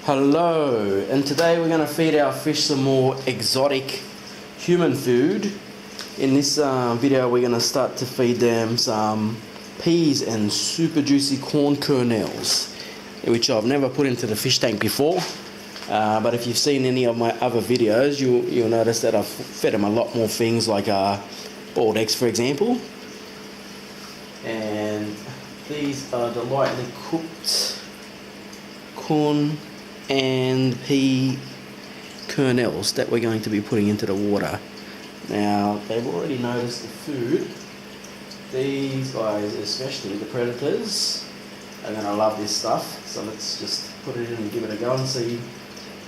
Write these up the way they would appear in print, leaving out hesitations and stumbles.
Hello, and today we're going to feed our fish some more exotic human food. In this video we're going to start to feed them some peas and super juicy corn kernels, which I've never put into the fish tank before. But if you've seen any of my other videos, you'll notice that I've fed them a lot more things like boiled eggs, for example. And these are the lightly cooked corn and pea kernels that we're going to be putting into the water. Now, they've already noticed the food. These guys, especially the predators, are going to love this stuff. So let's just put it in and give it a go and see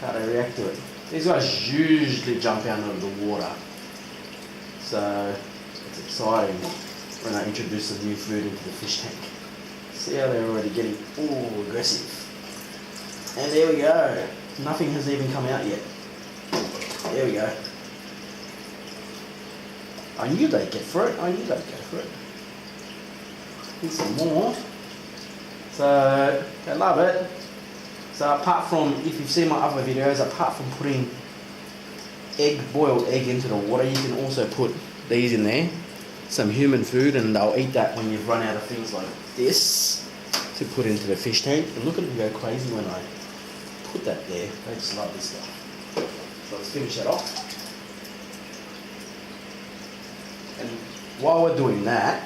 how they react to it. These guys usually jump out of the water, so it's exciting when I introduce some new food into the fish tank. See how they're already getting all aggressive. And there we go. Nothing has even come out yet. There we go. I knew they'd get for it. Here's some more. So they love it. So apart from, if you've seen my other videos, apart from putting boiled egg into the water, you can also put these in there, some human food, and they'll eat that when you've run out of things like this to put into the fish tank. And look at them go crazy when I put that there. They just love this stuff. So let's finish that off. And while we're doing that,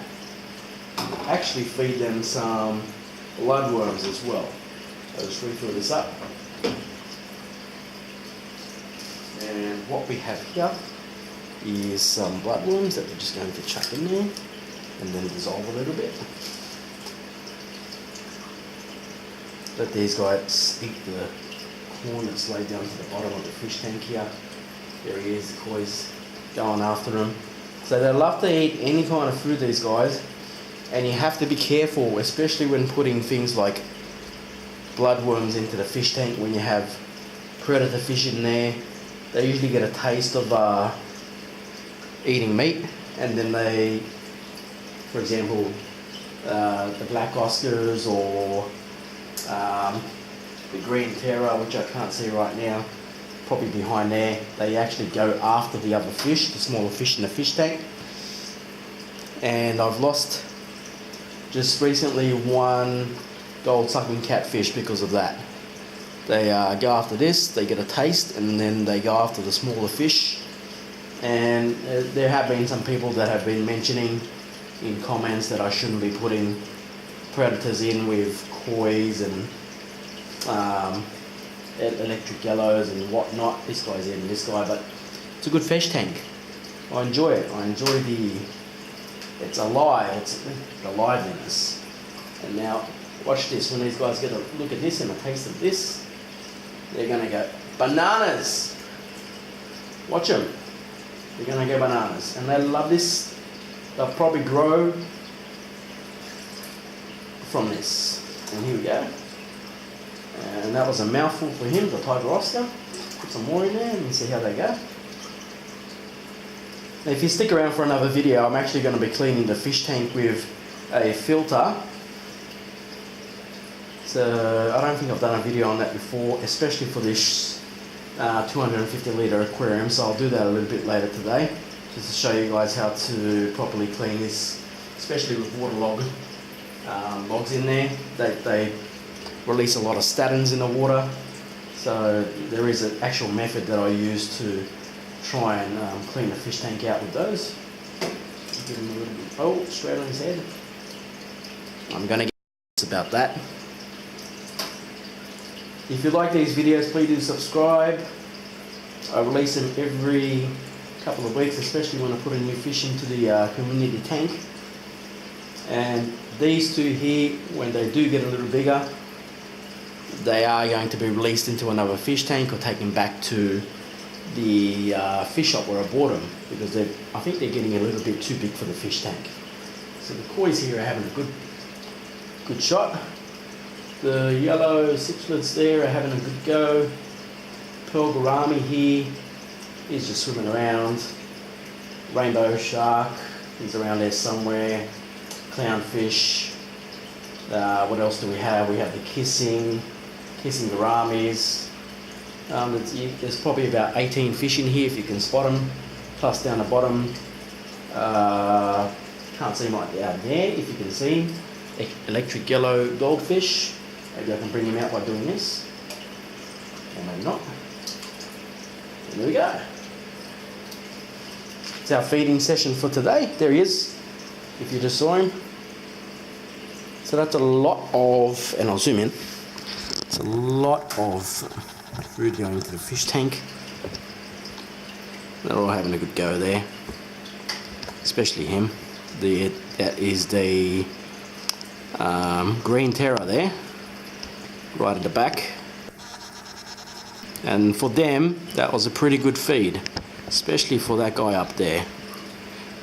actually feed them some bloodworms as well. I'll just refill this up. And what we have here is some bloodworms that we're just going to chuck in there and then dissolve a little bit. Let these guys eat the corn that's laid down to the bottom of the fish tank here. There he is, the koi's going after them. So they love to eat any kind of food, these guys, and you have to be careful, especially when putting things like bloodworms into the fish tank. When you have predator fish in there, they usually get a taste of eating meat, and then they, for example, the black Oscars or the green terror, which I can't see right now, probably behind there, they actually go after the other fish, the smaller fish in the fish tank. And I've lost just recently one gold sucking catfish because of that. They go after this, they get a taste, and then they go after the smaller fish. And there have been some people that have been mentioning in comments that I shouldn't be putting predators in with koi's and electric yellows and whatnot. This guy's eating this guy, but it's a good fish tank. I enjoy it. I enjoy it's alive, it's the liveliness. And now watch this, when these guys get a look at this and a taste of this, they're going to go bananas. Watch them. They're going to go bananas. And they love this. They'll probably grow from this. And here we go. And that was a mouthful for him, the tiger Oscar. Put some more in there and see how they go. Now, if you stick around for another video, I'm actually going to be cleaning the fish tank with a filter. So I don't think I've done a video on that before, especially for this 250 litre aquarium, so I'll do that a little bit later today, just to show you guys how to properly clean this, especially with waterlogged logs in there. They release a lot of statins in the water, so there is an actual method that I use to try and clean the fish tank out with those. Give him a little bit, oh, straight on his head. I'm going to get about that. If you like these videos, please do subscribe. I release them every couple of weeks, especially when I put a new fish into the community tank. And these two here, when they do get a little bigger, they are going to be released into another fish tank or taken back to the fish shop where I bought them, because I think they're getting a little bit too big for the fish tank. So the koi's here are having a good shot. The yellow cichlids there are having a good go. Pearl gourami here is just swimming around. Rainbow shark is around there somewhere. Clownfish. What else do we have? We have the kissing. kissing gouramis. There's probably about 18 fish in here if you can spot them. Plus down the bottom, can't see them right down there if you can see. Electric yellow goldfish. Maybe I can bring him out by doing this. Or maybe not. And there we go. It's our feeding session for today. There he is, if you just saw him. So that's a lot of, and I'll zoom in, it's a lot of food going into the fish tank. They're all having a good go there, especially him. That is the green terror there, right at the back. And for them, that was a pretty good feed, especially for that guy up there.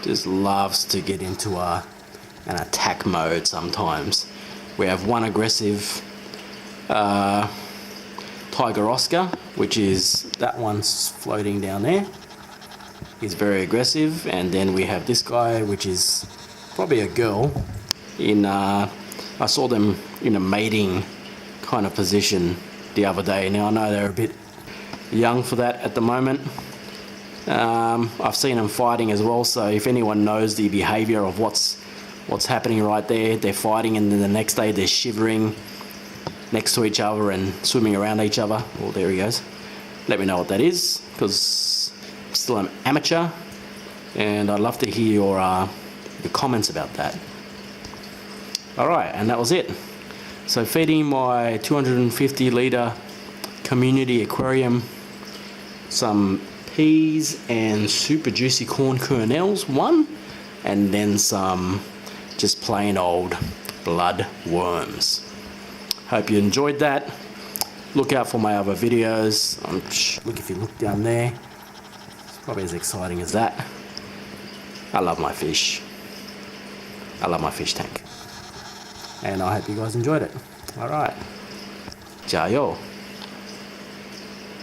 Just loves to get into an attack mode sometimes. We have one aggressive tiger Oscar, which is that one's floating down there. He's very aggressive. And then we have this guy, which is probably a girl. I saw them in a mating kind of position the other day. Now I know they're a bit young for that at the moment. I've seen them fighting as well, so if anyone knows the behavior of what's happening right there, they're fighting and then the next day they're shivering next to each other and swimming around each other. Well, there he goes. Let me know what that is, because I'm still an amateur and I'd love to hear your comments about that. Alright, and that was it. So feeding my 250 litre community aquarium some peas and super juicy corn kernels, one, and then some just plain old blood worms. Hope you enjoyed that. Look out for my other videos. Look, if you look down there, it's probably as exciting as that. I love my fish. I love my fish tank. And I hope you guys enjoyed it. Alright. Ciao.